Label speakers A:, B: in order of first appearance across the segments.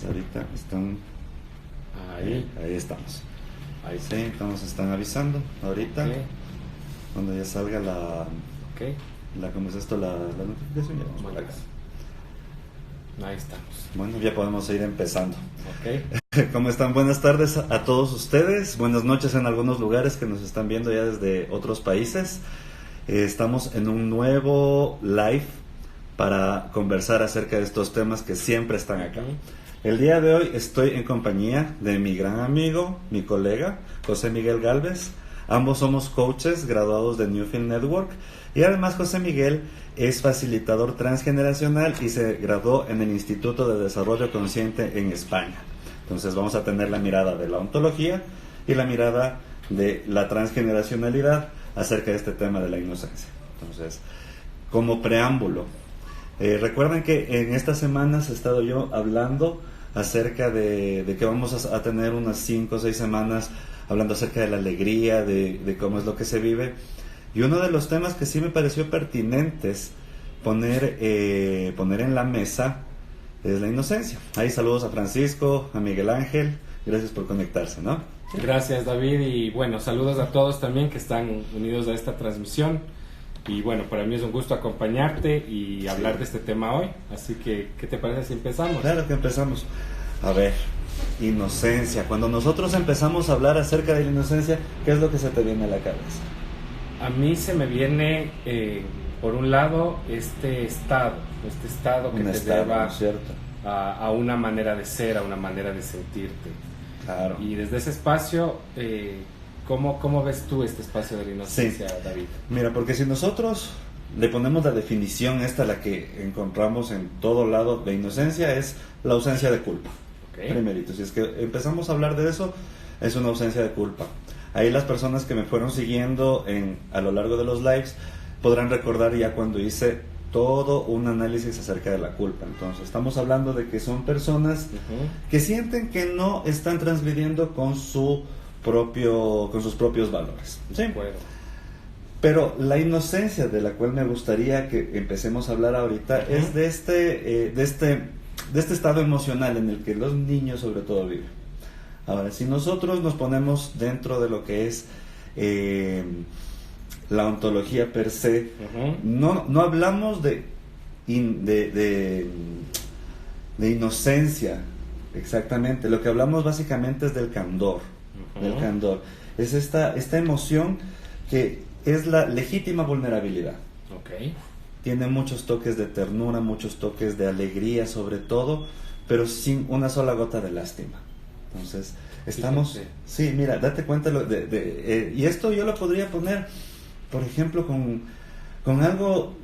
A: Ahorita están... Ahí estamos.
B: Ahí
A: Sí, entonces nos están avisando ahorita.
B: Okay.
A: Cuando ya salga
B: Okay.
A: ¿cómo es esto? La notificación, ya vamos por acá.
B: Ahí estamos.
A: Bueno, ya podemos ir empezando.
B: Okay.
A: ¿Cómo están? Buenas tardes a todos ustedes. Buenas noches en algunos lugares que nos están viendo ya desde otros países. Estamos en un nuevo live para conversar acerca de estos temas que siempre están acá. El día de hoy estoy en compañía de mi gran amigo, mi colega, José Miguel Gálvez. Ambos somos coaches graduados de Newfield Network y además José Miguel es facilitador transgeneracional y se graduó en el Instituto de Desarrollo Consciente en España. Entonces vamos a tener la mirada de la ontología y la mirada de la transgeneracionalidad acerca de este tema de la inocencia. Entonces, como preámbulo, recuerden que en estas semanas he estado yo hablando acerca de que vamos a tener unas 5 o 6 semanas hablando acerca de la alegría, de cómo es lo que se vive. Y uno de los temas que sí me pareció pertinentes poner en la mesa es la inocencia. Ahí saludos a Francisco, a Miguel Ángel, gracias por conectarse, ¿no?
B: Gracias, David, y bueno, saludos a todos también que están unidos a esta transmisión. Y bueno, para mí es un gusto acompañarte y hablar de este tema hoy. Así que, ¿qué te parece si empezamos?
A: Claro que empezamos. A ver, inocencia. Cuando nosotros empezamos a hablar acerca de la inocencia, ¿qué es lo que se te viene a la cabeza?
B: A mí se me viene, por un lado, este estado que te lleva a una manera de ser, a una manera de sentirte.
A: Claro.
B: Y desde ese espacio, ¿cómo ves tú este espacio de la inocencia, sí, David?
A: Mira, porque si nosotros le ponemos la definición esta, la que encontramos en todo lado de inocencia, es la ausencia de culpa. Okay. Primerito, si es que empezamos a hablar de eso, es una ausencia de culpa. Ahí las personas que me fueron siguiendo a lo largo de los lives podrán recordar ya cuando hice todo un análisis acerca de la culpa. Entonces, estamos hablando de que son personas que sienten que no están transgrediendo con sus propios valores. ¿Sí?
B: Bueno.
A: Pero la inocencia de la cual me gustaría que empecemos a hablar ahorita es de este estado emocional en el que los niños sobre todo viven. Ahora, si nosotros nos ponemos dentro de lo que es la ontología per se, no hablamos de inocencia exactamente. Lo que hablamos básicamente es del candor. Del candor. Es esta emoción que es la legítima vulnerabilidad.
B: Okay.
A: Tiene muchos toques de ternura, muchos toques de alegría sobre todo, pero sin una sola gota de lástima. Entonces, estamos... Sí, mira, date cuenta y esto yo lo podría poner, por ejemplo, con algo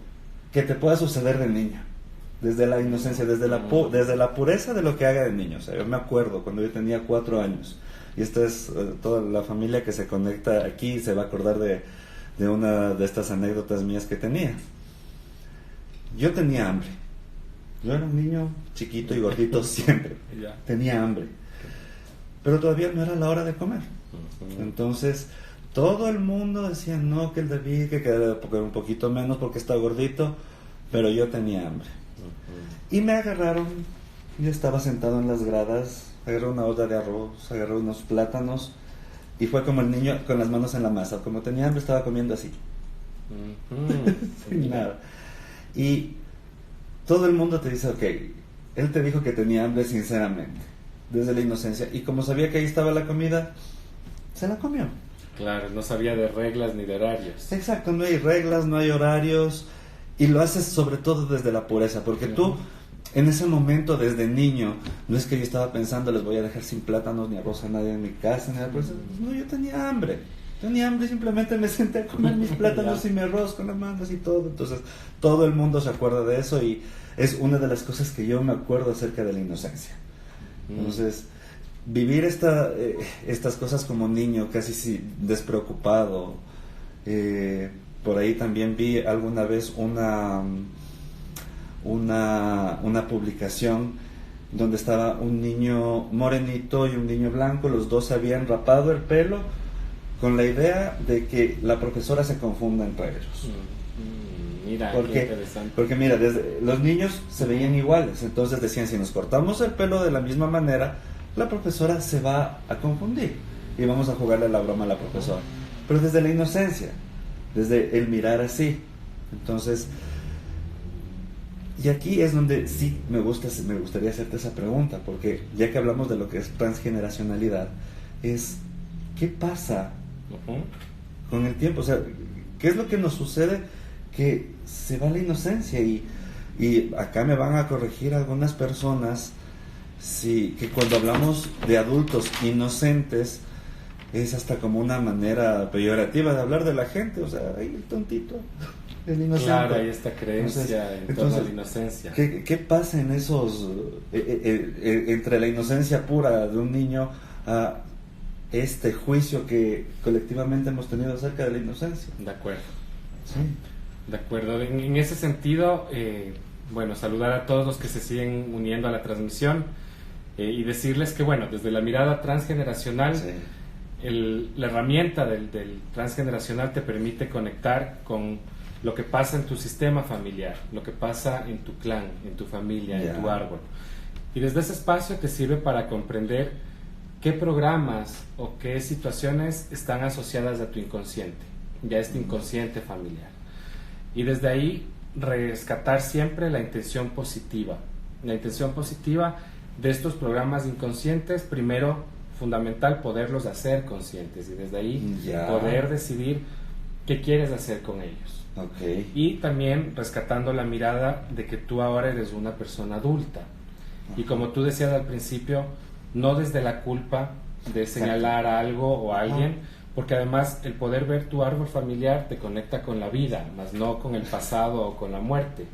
A: que te pueda suceder de niño. Desde la inocencia, desde la pureza de lo que haga de niño. O sea, yo me acuerdo cuando yo tenía 4 años, y esta es toda la familia que se conecta aquí se va a acordar de una de estas anécdotas mías que tenía. Yo tenía hambre. Yo era un niño chiquito y gordito siempre. Tenía hambre. Pero todavía no era la hora de comer. Entonces, todo el mundo decía, no, que el David, que quedara un poquito menos porque está gordito, pero yo tenía hambre. Y me agarraron, yo estaba sentado en las gradas, agarré una olla de arroz, agarré unos plátanos, y fue como el niño con las manos en la masa. Como tenía hambre, estaba comiendo así. Sin nada. Y todo el mundo te dice, ok, él te dijo que tenía hambre sinceramente, desde la inocencia, y como sabía que ahí estaba la comida, se la comió.
B: Claro, no sabía de reglas ni de horarios.
A: Exacto, no hay reglas, no hay horarios, y lo haces sobre todo desde la pureza, porque tú, en ese momento, desde niño, no es que yo estaba pensando, les voy a dejar sin plátanos ni arroz a nadie en mi casa, ni nada por eso. No, yo tenía hambre, simplemente me senté a comer mis plátanos y mi arroz con las manos y todo. Entonces, todo el mundo se acuerda de eso, y es una de las cosas que yo me acuerdo acerca de la inocencia. Entonces, vivir estas cosas como niño, casi despreocupado. Por ahí también vi alguna vez una publicación donde estaba un niño morenito y un niño blanco. Los dos se habían rapado el pelo con la idea de que la profesora se confunda entre ellos.
B: Mira, qué interesante.
A: Porque mira, desde los niños se veían iguales, entonces decían, si nos cortamos el pelo de la misma manera, la profesora se va a confundir y vamos a jugarle la broma a la profesora. Pero desde la inocencia, desde el mirar así. Entonces, y aquí es donde sí me gustaría hacerte esa pregunta, porque ya que hablamos de lo que es transgeneracionalidad, es ¿qué pasa con el tiempo? O sea, ¿qué es lo que nos sucede? Que se va la inocencia y acá me van a corregir algunas personas que cuando hablamos de adultos inocentes es hasta como una manera peyorativa de hablar de la gente, o sea, ahí el tontito, el inocente. Claro,
B: hay esta creencia en torno a la inocencia.
A: ¿Qué pasa en esos, entre la inocencia pura de un niño a este juicio que colectivamente hemos tenido acerca de la inocencia?
B: De acuerdo.
A: Sí.
B: De acuerdo. En ese sentido, bueno, saludar a todos los que se siguen uniendo a la transmisión y decirles que, bueno, desde la mirada transgeneracional,
A: Sí.
B: La herramienta del transgeneracional te permite conectar con lo que pasa en tu sistema familiar, lo que pasa en tu clan, en tu familia, en tu árbol. Y desde ese espacio te sirve para comprender qué programas o qué situaciones están asociadas a tu inconsciente, ya este inconsciente familiar. Y desde ahí rescatar siempre la intención positiva. La intención positiva de estos programas inconscientes, primero, fundamental poderlos hacer conscientes y desde ahí poder decidir qué quieres hacer con ellos.
A: Okay.
B: Y también rescatando la mirada de que tú ahora eres una persona adulta. Y como tú decías al principio, no desde la culpa de señalar a algo o a alguien, porque además el poder ver tu árbol familiar te conecta con la vida, más no con el pasado o con la muerte.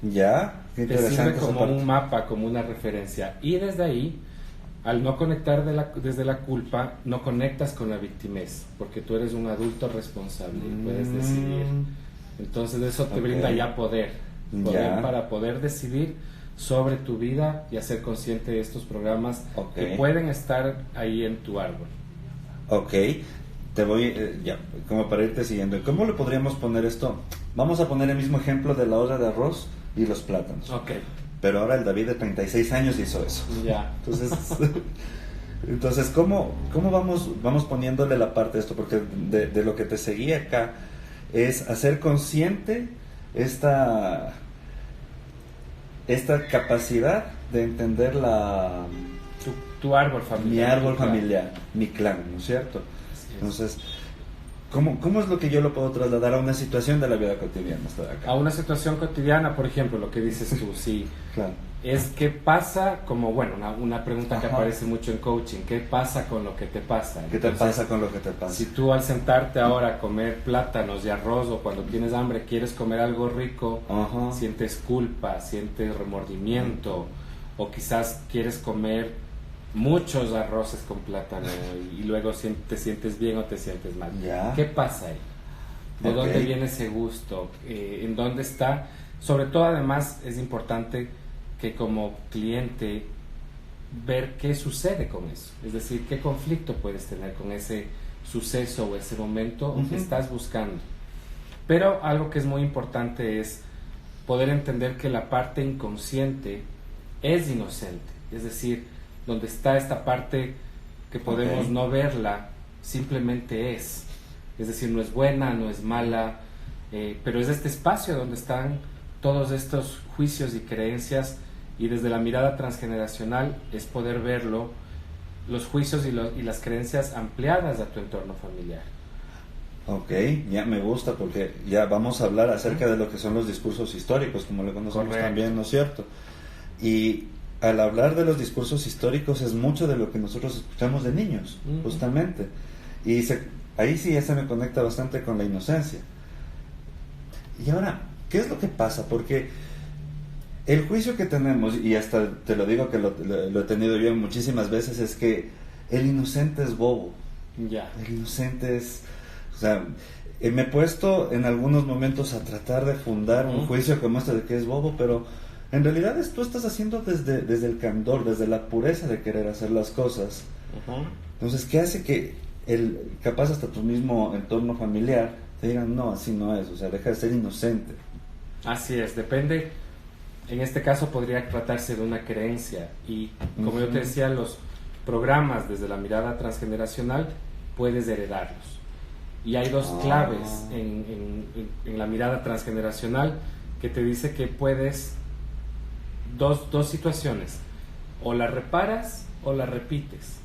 A: Ya, qué
B: te sirve como un mapa, como una referencia. Y desde ahí, al no conectar desde la culpa, no conectas con la victimez, porque tú eres un adulto responsable y puedes decidir. Entonces eso te brinda ya poder para poder decidir sobre tu vida y hacer consciente de estos programas que pueden estar ahí en tu árbol.
A: Ok, te voy, como para irte siguiendo, ¿cómo le podríamos poner esto? Vamos a poner el mismo ejemplo de la olla de arroz y los plátanos.
B: Ok.
A: Pero ahora el David de 36 años hizo eso.
B: Ya.
A: Entonces ¿cómo vamos poniéndole la parte de esto? Porque de lo que te seguía acá es hacer consciente esta capacidad de entender
B: tu árbol familiar.
A: Mi árbol familiar, mi clan, ¿no es cierto? Entonces, ¿cómo es lo que yo lo puedo trasladar a una situación de la vida cotidiana?
B: A una situación cotidiana, por ejemplo, lo que dices tú, sí.
A: Claro.
B: Es qué pasa, como bueno, una pregunta que aparece mucho en coaching, ¿qué pasa con lo que te pasa?
A: ¿Qué te pasa con lo que te pasa?
B: Si tú al sentarte ahora a comer plátanos y arroz o cuando tienes hambre quieres comer algo rico, sientes culpa, sientes remordimiento o quizás quieres comer muchos arroces con plátano y luego te sientes bien o te sientes mal. ¿Qué pasa ahí? ¿De dónde viene ese gusto? ¿En dónde está? Sobre todo, además, es importante que como cliente ver qué sucede con eso. Es decir, qué conflicto puedes tener con ese suceso o ese momento que estás buscando. Pero algo que es muy importante es poder entender que la parte inconsciente es inocente. Es decir, donde está esta parte que podemos no verla, simplemente es. Es decir, no es buena, no es mala, pero es este espacio donde están todos estos juicios y creencias, y desde la mirada transgeneracional es poder verlo, los juicios y las creencias ampliadas a tu entorno familiar.
A: Ok, ya me gusta porque ya vamos a hablar acerca de lo que son los discursos históricos, como lo conocemos también, ¿no es cierto? Y al hablar de los discursos históricos es mucho de lo que nosotros escuchamos de niños, justamente. Y ahí sí ya se me conecta bastante con la inocencia. Y ahora, ¿qué es lo que pasa? Porque el juicio que tenemos, y hasta te lo digo que lo he tenido yo muchísimas veces, es que el inocente es bobo. El inocente es... O sea, me he puesto en algunos momentos a tratar de fundar un juicio como este de que es bobo, pero en realidad tú estás haciendo desde el candor, desde la pureza de querer hacer las cosas. Entonces, ¿qué hace que capaz hasta tu mismo entorno familiar te digan, no, así no es? O sea, deja de ser inocente.
B: Así es, depende. En este caso podría tratarse de una creencia y como yo te decía, los programas desde la mirada transgeneracional puedes heredarlos. Y hay dos claves en la mirada transgeneracional que te dice que puedes, dos situaciones, o la reparas o la repites.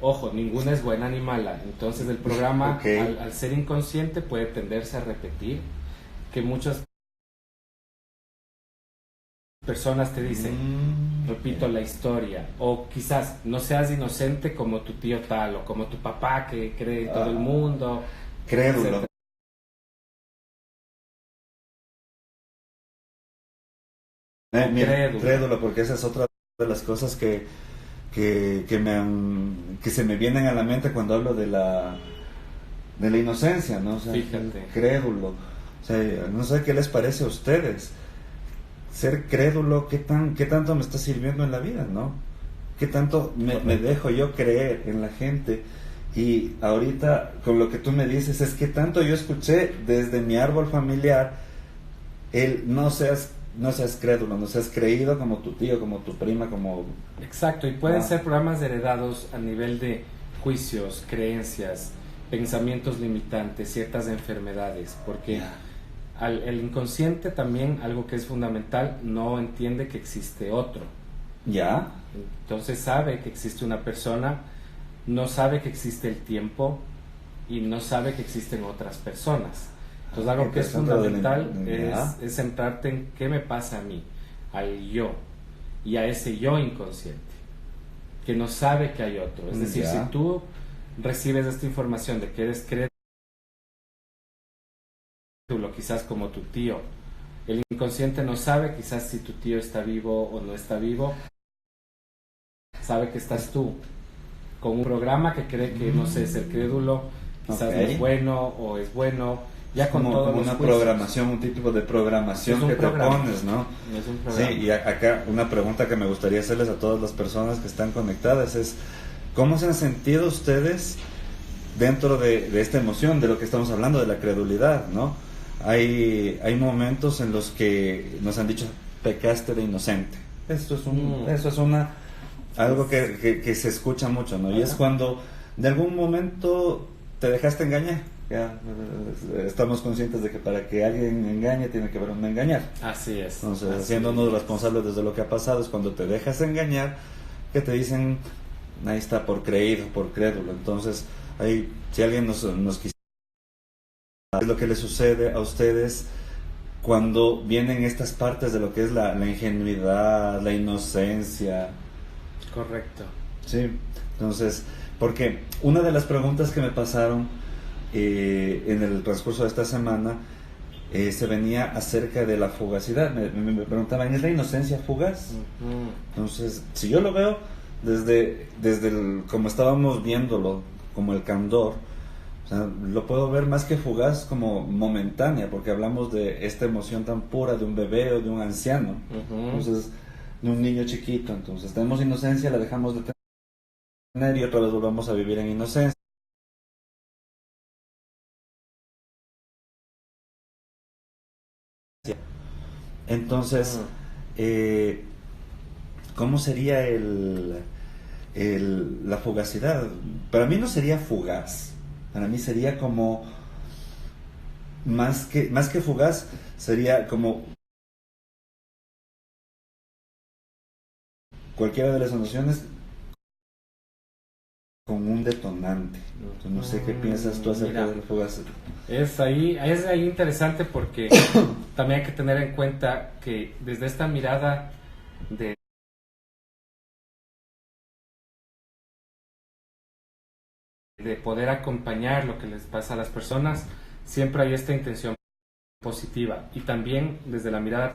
B: Ojo, ninguna es buena ni mala. Entonces el programa al ser inconsciente puede tenderse a repetir, que muchas personas te dicen, repito la historia, o quizás no seas inocente como tu tío tal, o como tu papá que cree en todo el mundo.
A: Crédulo. Crédulo, porque esa es otra de las cosas que se me vienen a la mente cuando hablo de la inocencia, ¿no? O sea,
B: fíjate.
A: Crédulo. O sea, no sé qué les parece a ustedes. Ser crédulo, ¿qué tanto me está sirviendo en la vida, no? ¿Qué tanto me dejo yo creer en la gente? Y ahorita, con lo que tú me dices, es que tanto yo escuché desde mi árbol familiar, el no seas crédulo, no seas creído como tu tío, como tu prima, como...
B: Exacto, y pueden ser programas heredados a nivel de juicios, creencias, pensamientos limitantes, ciertas enfermedades, porque el inconsciente también, algo que es fundamental, no entiende que existe otro.
A: ¿Ya?
B: Entonces sabe que existe una persona, no sabe que existe el tiempo y no sabe que existen otras personas. Entonces algo que es fundamental es centrarte en qué me pasa a mí, al yo, y a ese yo inconsciente, que no sabe que hay otro. Es decir, si tú recibes esta información de que eres crédulo, quizás como tu tío, el inconsciente no sabe quizás si tu tío está vivo o no está vivo, sabe que estás tú, con un programa que cree que, no sé, ser crédulo quizás no es bueno o es bueno. Ya con
A: como una programación, un tipo de programación que te pones, ¿no?
B: Es un programa.
A: Sí, y acá una pregunta que me gustaría hacerles a todas las personas que están conectadas es, ¿cómo se han sentido ustedes dentro de esta emoción, de lo que estamos hablando, de la credulidad, ¿no? Hay momentos en los que nos han dicho, pecaste de inocente. Eso es algo que se escucha mucho, ¿no? Y es cuando de algún momento te dejaste engañar. Ya estamos conscientes de que para que alguien engañe tiene que haber un engañar.
B: Así es.
A: Entonces, haciéndonos responsables desde lo que ha pasado, es cuando te dejas engañar, que te dicen, ahí está, por creído, por crédulo. Entonces, ahí, si alguien nos quisiera, es lo que le sucede a ustedes cuando vienen estas partes de lo que es la ingenuidad, la inocencia.
B: Correcto.
A: Sí, entonces, porque una de las preguntas que me pasaron en el transcurso de esta semana se venía acerca de la fugacidad. Me preguntaban, ¿es la inocencia fugaz? Entonces, si yo lo veo desde como estábamos viéndolo, como el candor, o sea, lo puedo ver más que fugaz como momentánea, porque hablamos de esta emoción tan pura de un bebé o de un anciano, entonces, de un niño chiquito. Entonces, tenemos inocencia, la dejamos de tener y otra vez volvamos a vivir en inocencia. Entonces, ¿cómo sería la fugacidad? Para mí no sería fugaz, para mí sería como, más que fugaz, sería como cualquiera de las emociones con un detonante. No sé qué piensas tú acerca de la fugacidad.
B: Es ahí interesante porque también hay que tener en cuenta que desde esta mirada de poder acompañar lo que les pasa a las personas, siempre hay esta intención positiva, y también desde la mirada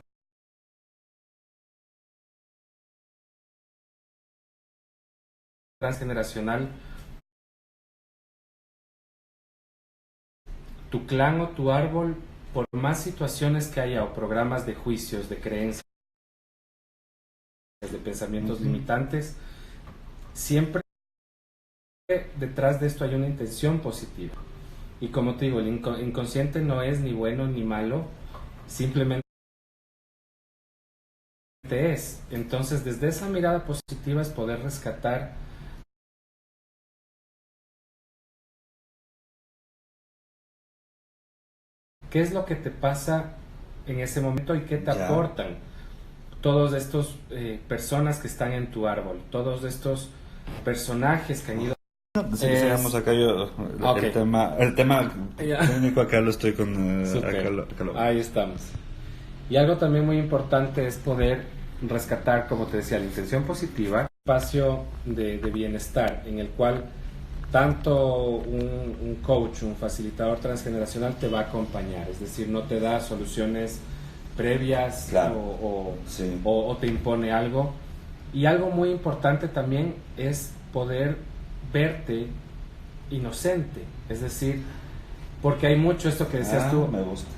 B: transgeneracional, tu clan o tu árbol, por más situaciones que haya o programas de juicios, de creencias, de pensamientos limitantes, siempre detrás de esto hay una intención positiva. Y como te digo, el inconsciente no es ni bueno ni malo, simplemente es. Entonces, desde esa mirada positiva es poder rescatar qué es lo que te pasa en ese momento y qué te aportan todos estos personas que están en tu árbol, todos estos personajes que han ido.
A: Sigamos acá yo.
B: Okay.
A: El tema único acá lo estoy con.
B: Acá lo... Ahí estamos. Y algo también muy importante es poder rescatar, como te decía, la intención positiva, espacio de bienestar en el cual tanto un coach, un facilitador transgeneracional te va a acompañar, es decir, no te da soluciones previas, claro, o te impone algo. Y algo muy importante también es poder verte inocente, es decir, porque hay mucho esto que decías tú,
A: me gusta.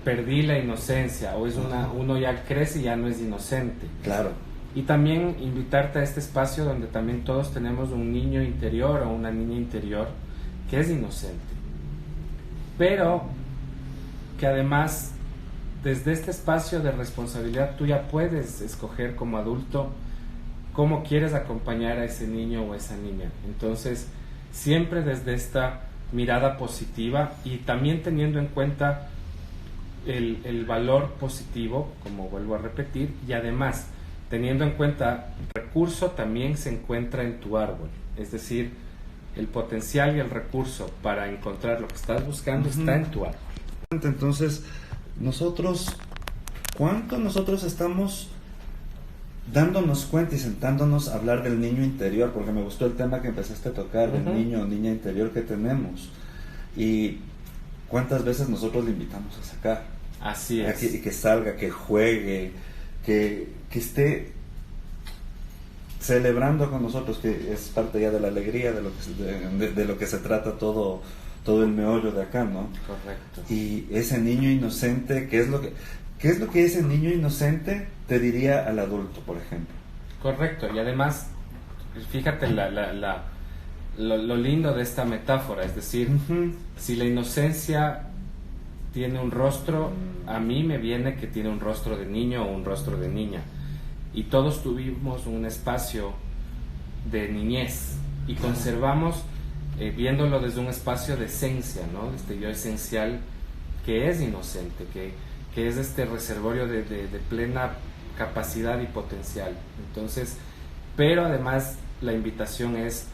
B: Perdí la inocencia, o es uno ya crece y ya no es inocente.
A: Claro.
B: Y también invitarte a este espacio donde también todos tenemos un niño interior o una niña interior que es inocente, pero que además desde este espacio de responsabilidad tú ya puedes escoger como adulto cómo quieres acompañar a ese niño o esa niña. Entonces, siempre desde esta mirada positiva y también teniendo en cuenta el valor positivo, como vuelvo a repetir, y además teniendo en cuenta el recurso también se encuentra en tu árbol, es decir, el potencial y el recurso para encontrar lo que estás buscando está en tu árbol.
A: Entonces, ¿cuánto nosotros estamos dándonos cuenta y sentándonos a hablar del niño interior? Porque me gustó el tema que empezaste a tocar, del niño o niña interior que tenemos. Y cuántas veces nosotros le invitamos a sacar.
B: Así es.
A: Y que salga, que juegue, que esté celebrando con nosotros, que es parte ya de la alegría, de lo que se trata todo el meollo de acá, ¿no?
B: Correcto.
A: Y ese niño inocente, ¿qué es lo que ese niño inocente te diría al adulto, por ejemplo?
B: Correcto, y además, fíjate lo lindo de esta metáfora, es decir, si la inocencia tiene un rostro, a mí me viene que tiene un rostro de niño o un rostro de niña, y todos tuvimos un espacio de niñez, y conservamos, viéndolo desde un espacio de esencia, ¿no? Este yo esencial que es inocente, que es este reservorio de plena capacidad y potencial. Entonces, pero además la invitación es,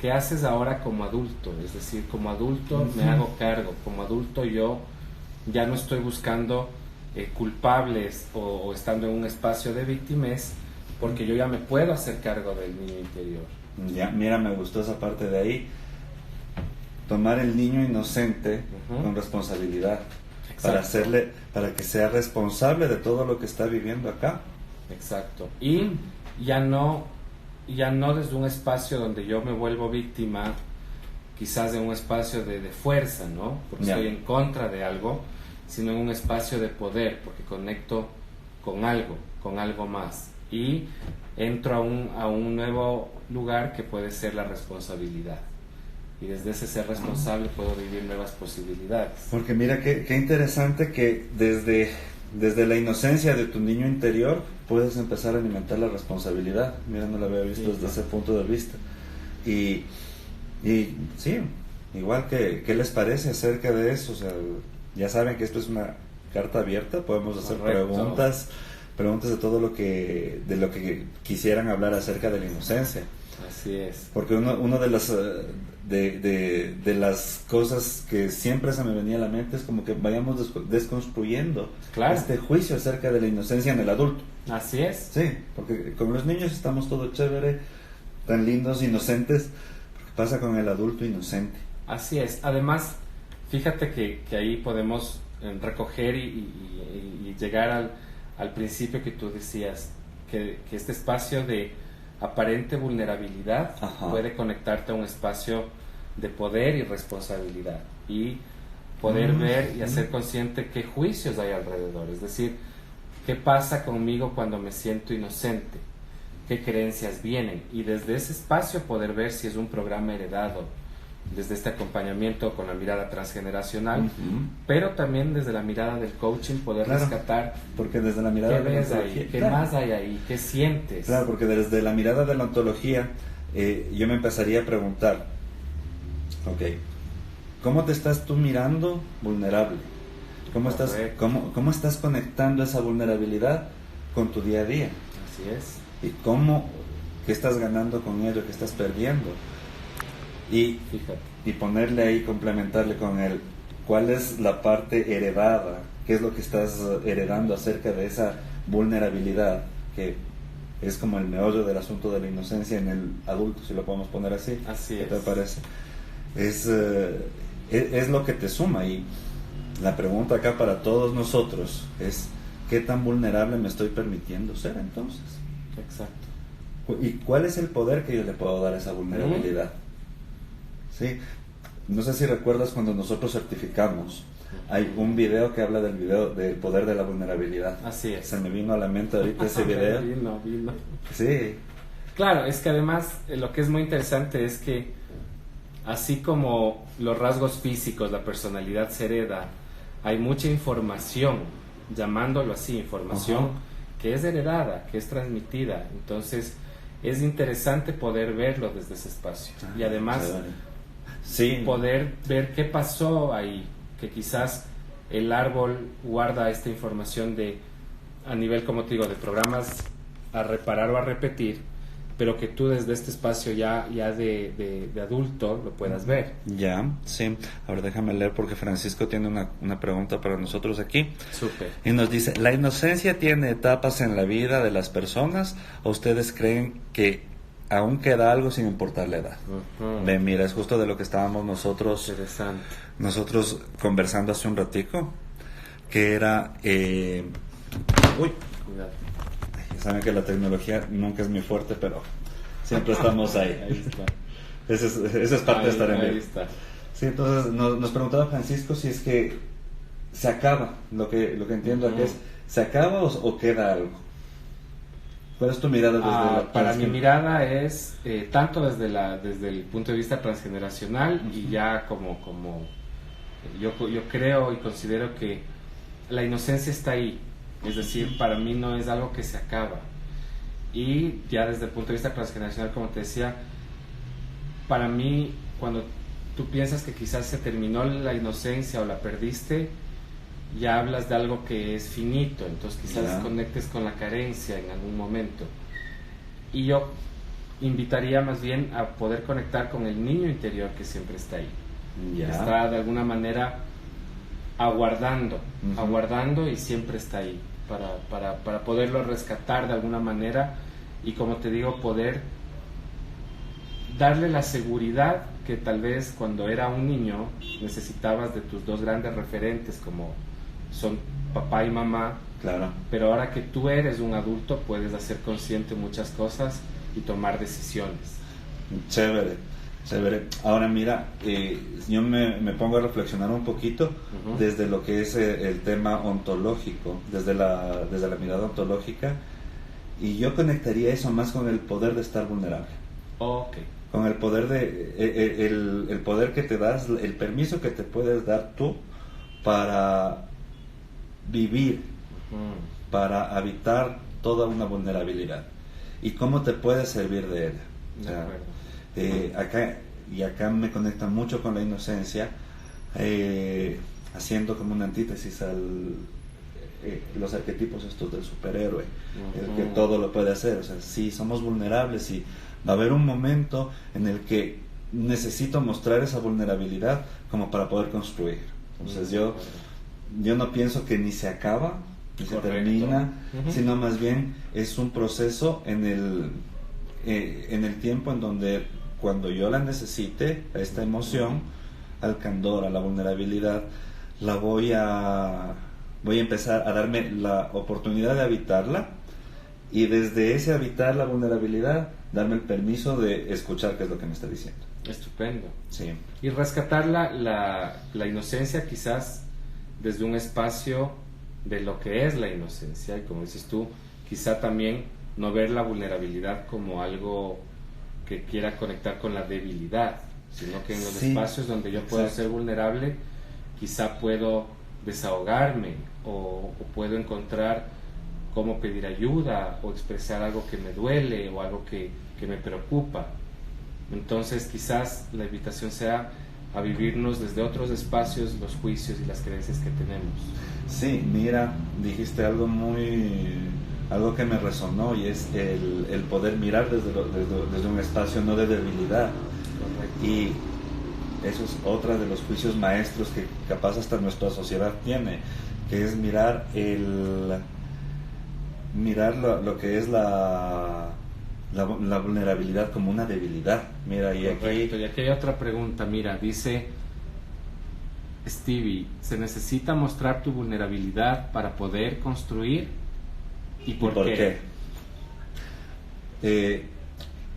B: ¿qué haces ahora como adulto? Es decir, como adulto me hago cargo, como adulto yo ya no estoy buscando culpables o estando en un espacio de víctimas, porque yo ya me puedo hacer cargo del niño interior.
A: Ya, mira, me gustó esa parte de ahí. Tomar el niño inocente con responsabilidad.
B: Exacto.
A: Para que sea responsable de todo lo que está viviendo acá.
B: Exacto. Y ya no desde un espacio donde yo me vuelvo víctima, quizás de un espacio de fuerza, ¿no? Porque estoy en contra de algo, sino en un espacio de poder, porque conecto con algo más. Y entro a un nuevo lugar que puede ser la responsabilidad. Y desde ese ser responsable puedo vivir nuevas posibilidades.
A: Porque mira qué interesante que desde la inocencia de tu niño interior puedes empezar a alimentar la responsabilidad. Mira, no lo había visto desde ese punto de vista. Y sí, igual que ¿qué les parece acerca de eso? O sea, ya saben que esto es una carta abierta, podemos hacer preguntas de todo lo que quisieran hablar acerca de la inocencia.
B: Así es.
A: Porque uno de las cosas que siempre se me venía a la mente es como que vayamos desconstruyendo este juicio acerca de la inocencia en el adulto.
B: Así es.
A: Sí, porque con los niños estamos todo chévere, tan lindos, inocentes. ¿Qué pasa con el adulto inocente?
B: Así es. Además, fíjate que ahí podemos recoger y llegar al principio que tú decías, que este espacio de aparente vulnerabilidad puede conectarte a un espacio de poder y responsabilidad y poder ver y hacer consciente qué juicios hay alrededor, es decir, qué pasa conmigo cuando me siento inocente, qué creencias vienen, y desde ese espacio poder ver si es un programa heredado desde este acompañamiento con la mirada transgeneracional, pero también desde la mirada del coaching poder rescatar,
A: porque desde la mirada
B: qué ves ahí, qué más hay ahí, qué sientes.
A: Claro, porque desde la mirada de la ontología yo me empezaría a preguntar, ok, ¿cómo te estás tú mirando vulnerable? ¿Cómo estás conectando esa vulnerabilidad con tu día a día?
B: Así es.
A: ¿Y qué estás ganando con ello, qué estás perdiendo? Y ponerle ahí, complementarle con cuál es la parte heredada, qué es lo que estás heredando acerca de esa vulnerabilidad, que es como el meollo del asunto de la inocencia en el adulto, si lo podemos poner así.
B: Así
A: ¿Qué
B: es.
A: te parece? Es lo que te suma, y la pregunta acá para todos nosotros es: ¿qué tan vulnerable me estoy permitiendo ser entonces?
B: Exacto.
A: ¿Y cuál es el poder que yo le puedo dar a esa vulnerabilidad? Sí, no sé si recuerdas cuando nosotros certificamos, hay un video que habla del poder de la vulnerabilidad.
B: Así es.
A: Se me vino a la mente ahorita ese video.
B: Vino.
A: Sí.
B: Claro, es que además lo que es muy interesante es que así como los rasgos físicos, la personalidad se hereda, hay mucha información, llamándolo así, información que es heredada, que es transmitida. Entonces es interesante poder verlo desde ese espacio y además poder ver qué pasó ahí, que quizás el árbol guarda esta información a nivel, como te digo, de programas a reparar o a repetir, pero que tú desde este espacio ya de adulto lo puedas ver.
A: Ya, sí. Ahora déjame leer porque Francisco tiene una pregunta para nosotros aquí.
B: Súper.
A: Y nos dice: ¿la inocencia tiene etapas en la vida de las personas o ustedes creen que aún queda algo sin importar la edad? Ven, mira, es justo de lo que estábamos nosotros conversando hace un ratico, que era uy,
B: cuidado.
A: Ya saben que la tecnología nunca es muy fuerte, pero siempre estamos ahí.
B: Ahí está.
A: Esa es parte de estar en vivo.
B: Ahí está.
A: Sí, entonces nos preguntaba Francisco si es que se acaba, lo que entiendo aquí es, ¿se acaba o queda algo? ¿Cuál es tu mirada desde la
B: para mi mirada es tanto desde el punto de vista transgeneracional y ya como yo creo y considero que la inocencia está ahí, es decir, para mí no es algo que se acaba. Y ya desde el punto de vista transgeneracional, como te decía, para mí cuando tú piensas que quizás se terminó la inocencia o la perdiste, ya hablas de algo que es finito, entonces quizás conectes con la carencia en algún momento. Y yo invitaría más bien a poder conectar con el niño interior que siempre está ahí, que está de alguna manera aguardando y siempre está ahí para poderlo rescatar de alguna manera y, como te digo, poder darle la seguridad que tal vez cuando era un niño necesitabas de tus dos grandes referentes como son papá y mamá,
A: claro. Pero
B: ahora que tú eres un adulto puedes hacer consciente muchas cosas y tomar decisiones.
A: Chévere. Ahora mira, yo me pongo a reflexionar un poquito desde lo que es el tema ontológico, desde la mirada ontológica, y yo conectaría eso más con el poder de estar vulnerable. Con el poder el poder que te das, el permiso que te puedes dar tú para vivir, para habitar toda una vulnerabilidad y cómo te puedes servir de ella. Acá me conecta mucho con la inocencia, haciendo como una antítesis los arquetipos estos del superhéroe, el que todo lo puede hacer. O sea, sí, somos vulnerables y va a haber un momento en el que necesito mostrar esa vulnerabilidad como para poder construir. Entonces yo no pienso que ni se acaba ni se termina, sino más bien es un proceso en el tiempo en donde, cuando yo la necesite, a esta emoción, al candor, a la vulnerabilidad, la voy a empezar a darme la oportunidad de habitarla, y desde ese habitar la vulnerabilidad darme el permiso de escuchar qué es lo que me está diciendo.
B: Estupendo.
A: Sí.
B: Y rescatar la inocencia quizás desde un espacio de lo que es la inocencia, y como dices tú, quizá también no ver la vulnerabilidad como algo que quiera conectar con la debilidad, sino que en los espacios donde yo puedo ser vulnerable, quizá puedo desahogarme o puedo encontrar cómo pedir ayuda o expresar algo que me duele o algo que me preocupa. Entonces quizás la invitación sea a vivirnos desde otros espacios los juicios y las creencias que tenemos.
A: Sí, mira, dijiste algo que me resonó, y es el poder mirar desde un espacio no de debilidad.
B: Correcto.
A: Y eso es otra de los juicios maestros que capaz hasta nuestra sociedad tiene, que es mirar lo que es la vulnerabilidad como una debilidad. Mira, y
B: aquí hay otra pregunta. Mira, dice Stevie: ¿se necesita mostrar tu vulnerabilidad para poder construir? ¿Y por qué?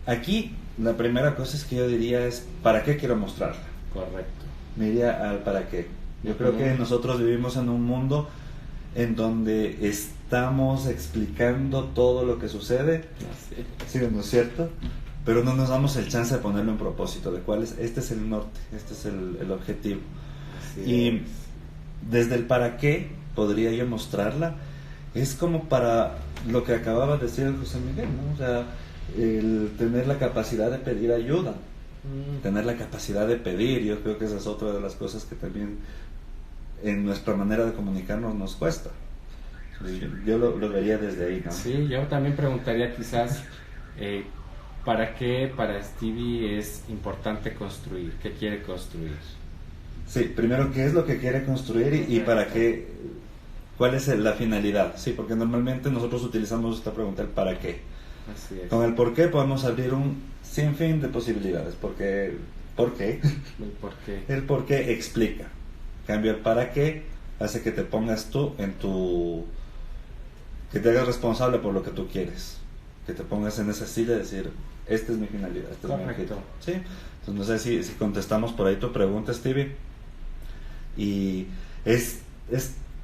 A: Aquí la primera cosa es que yo diría es ¿para qué quiero mostrarla?
B: Correcto.
A: Me iría al para qué. Yo creo que nosotros vivimos en un mundo en donde estamos explicando todo lo que sucede, ¿sí, no es cierto? Pero no nos damos el chance de ponerle un propósito de cuál es. Este es el norte, este es el objetivo. Y desde el para qué podría yo mostrarla, es como para lo que acababa de decir José Miguel, ¿no? O sea, el tener la capacidad de pedir ayuda, tener la capacidad de pedir. Yo creo que esa es otra de las cosas que también en nuestra manera de comunicarnos nos cuesta. Yo lo vería desde ahí, ¿no?
B: Sí, yo también preguntaría quizás ¿para qué para Stevie es importante construir? ¿Qué quiere construir?
A: Sí, primero, ¿qué es lo que quiere construir y para qué? ¿Cuál es la finalidad? Sí, porque normalmente nosotros utilizamos esta pregunta, el para qué.
B: Así es.
A: Con el por qué podemos abrir un sinfín de posibilidades. ¿Por qué?
B: El por qué.
A: El por qué explica. Cambio, el para qué hace que te pongas tú que te hagas responsable por lo que tú quieres, que te pongas en esa silla y decir, esta es mi finalidad, este es mi objetivo. ¿Sí? Entonces no sé si contestamos por ahí tu pregunta, Stevie. Y es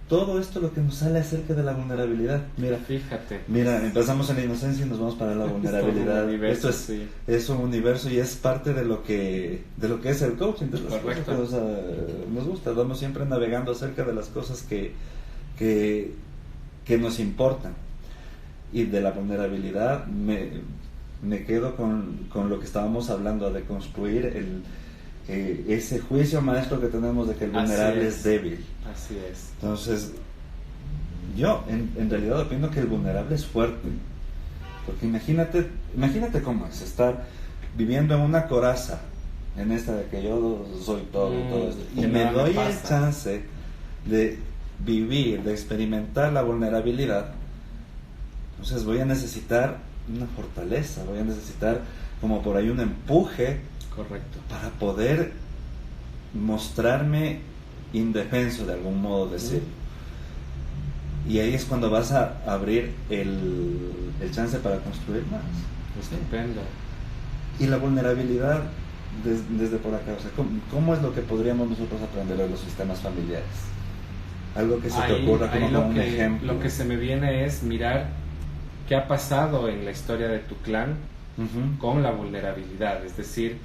A: todo esto lo que nos sale acerca de la vulnerabilidad. Mira,
B: fíjate.
A: Mira, empezamos en la inocencia y nos vamos para la vulnerabilidad.
B: Esto
A: es un universo y es parte de lo que es el coaching, de las cosas que nos gusta. Vamos siempre navegando acerca de las cosas que nos importan. Y de la vulnerabilidad me quedo con lo que estábamos hablando, de construir ese juicio maestro que tenemos de que el vulnerable es débil.
B: Así es.
A: Entonces, yo en realidad opino que el vulnerable es fuerte. Porque imagínate cómo es estar viviendo en una coraza, en esta de que yo soy todo esto, y me doy el chance de vivir, de experimentar la vulnerabilidad. Entonces voy a necesitar una fortaleza, voy a necesitar como por ahí un empuje.
B: Correcto.
A: Para poder mostrarme indefenso, de algún modo decirlo. Y ahí es cuando vas a abrir el chance para construir más.
B: Estupendo.
A: Y la vulnerabilidad desde por acá, o sea, ¿cómo es lo que podríamos nosotros aprender de los sistemas familiares? Algo que se te ocurra como un ejemplo.
B: Lo que se me viene es mirar qué ha pasado en la historia de tu clan con la vulnerabilidad, es decir,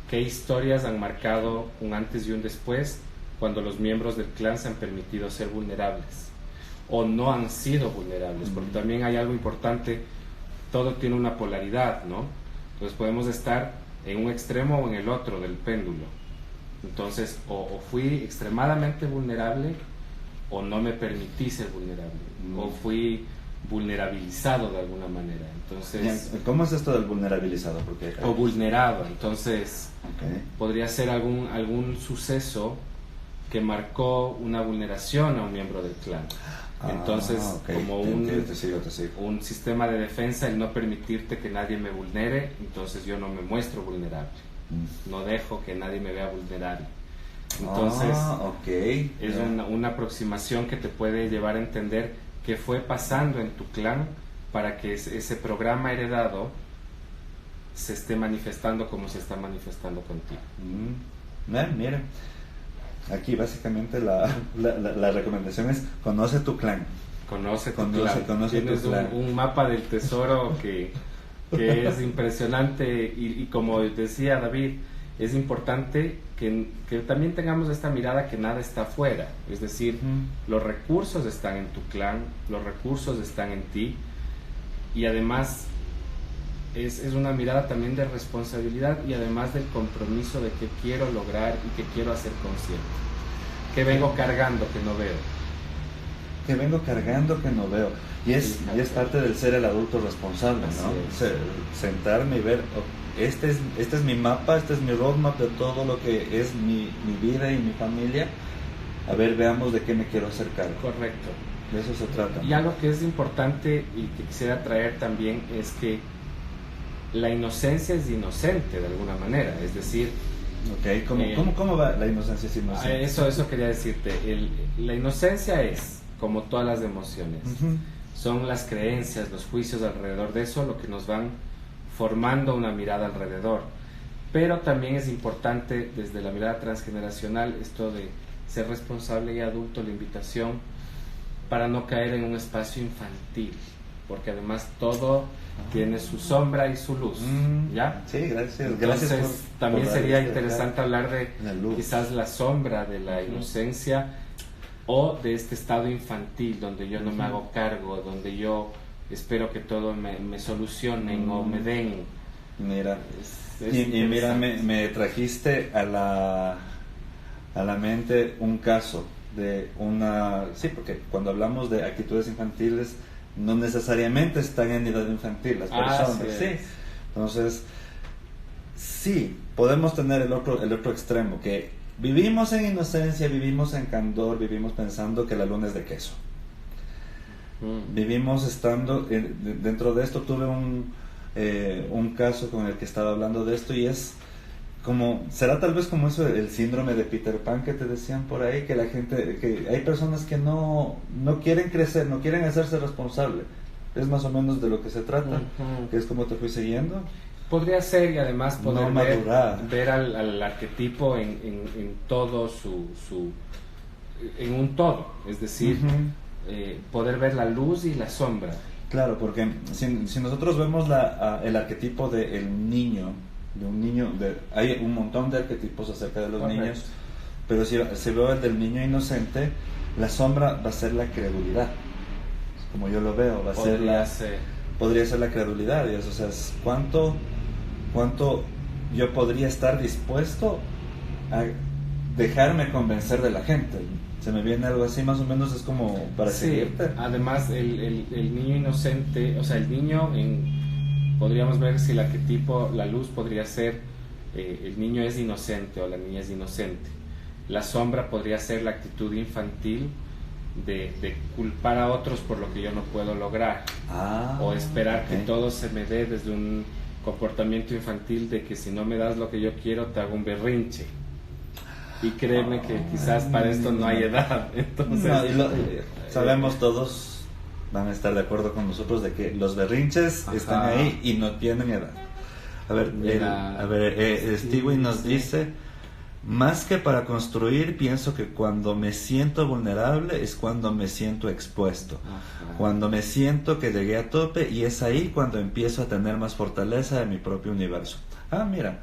B: qué historias han marcado un antes y un después cuando los miembros del clan se han permitido ser vulnerables o no han sido vulnerables, porque también hay algo importante, todo tiene una polaridad, ¿no? Entonces podemos estar en un extremo o en el otro del péndulo. Entonces o fui extremadamente vulnerable o no me permití ser vulnerable, o fui vulnerabilizado de alguna manera. Entonces,
A: ¿cómo es esto del vulnerabilizado?
B: O vulnerado. Entonces, podría ser algún suceso que marcó una vulneración a un miembro del clan. Entonces, como un sistema de defensa, el no permitirte que nadie me vulnere, entonces yo no me muestro vulnerable. No dejo que nadie me vea vulnerable. Entonces, es una aproximación que te puede llevar a entender qué fue pasando en tu clan para que ese programa heredado se esté manifestando como se está manifestando contigo.
A: Mira, aquí básicamente la recomendación es conoce tu clan.
B: Conoce tu clan. Un mapa del tesoro que es impresionante y como decía David, es importante que también tengamos esta mirada que nada está afuera, es decir, los recursos están en tu clan, los recursos están en ti, y además es una mirada también de responsabilidad y además del compromiso de que quiero lograr y que quiero hacer consciente, que vengo cargando que no veo.
A: Que vengo cargando que no veo. Y es parte del ser el adulto responsable, ¿no? Sentarme y ver, este es mi mapa, este es mi roadmap de todo lo que es mi vida y mi familia. A ver, veamos de qué me quiero hacer cargo.
B: Correcto.
A: De eso se trata.
B: Y algo que es importante y que quisiera traer también es que la inocencia es inocente de alguna manera, es decir...
A: Okay. ¿Cómo va la inocencia es inocente?
B: Eso quería decirte. La inocencia es, como todas las emociones, son las creencias, los juicios alrededor de eso lo que nos van formando una mirada alrededor. Pero también es importante desde la mirada transgeneracional esto de ser responsable y adulto, la invitación para no caer en un espacio infantil, porque además todo tiene su sombra y su luz, ¿ya?
A: Sí, gracias.
B: Entonces también sería interesante hablar de quizás la sombra de la inocencia o de este estado infantil donde yo no me hago cargo, donde yo espero que todo me solucionen o me den.
A: Mira, y mira, me trajiste a la mente un caso de una... Sí, porque cuando hablamos de actitudes infantiles no necesariamente están en edad infantil las personas, sí. Entonces, sí, podemos tener el otro extremo, que vivimos en inocencia, vivimos en candor, vivimos pensando que la luna es de queso. Vivimos estando dentro de esto. Tuve un caso con el que estaba hablando de esto y es como, será tal vez como eso, el síndrome de Peter Pan que te decían por ahí, que la gente, que hay personas que no quieren crecer, no quieren hacerse responsable. Es más o menos de lo que se trata, que es como te fui siguiendo.
B: Podría ser, y además poder ver al arquetipo en todo en un todo, es decir, poder ver la luz y la sombra.
A: Claro, porque si nosotros vemos el arquetipo del niño, de un niño, hay un montón de arquetipos acerca de los niños, pero si veo el del niño inocente, la sombra va a ser la credulidad, como yo lo veo, podría ser la credulidad, y eso, o sea, es cuánto yo podría estar dispuesto a dejarme convencer de la gente. Se me viene algo así, más o menos, es como para seguirte.
B: Además el niño inocente, o sea, el niño podríamos ver si el arquetipo, la luz podría ser el niño es inocente o la niña es inocente. La sombra podría ser la actitud infantil de culpar a otros por lo que yo no puedo lograr, o esperar que todo se me dé desde un comportamiento infantil de que si no me das lo que yo quiero te hago un berrinche. Y créeme que quizás para esto no hay edad. Entonces
A: sabemos todos, van a estar de acuerdo con nosotros, de que los berrinches están ahí y no tienen edad. A ver, Stewie nos dice: más que para construir, pienso que cuando me siento vulnerable es cuando me siento expuesto. Cuando me siento que llegué a tope, y es ahí cuando empiezo a tener más fortaleza de mi propio universo. Mira.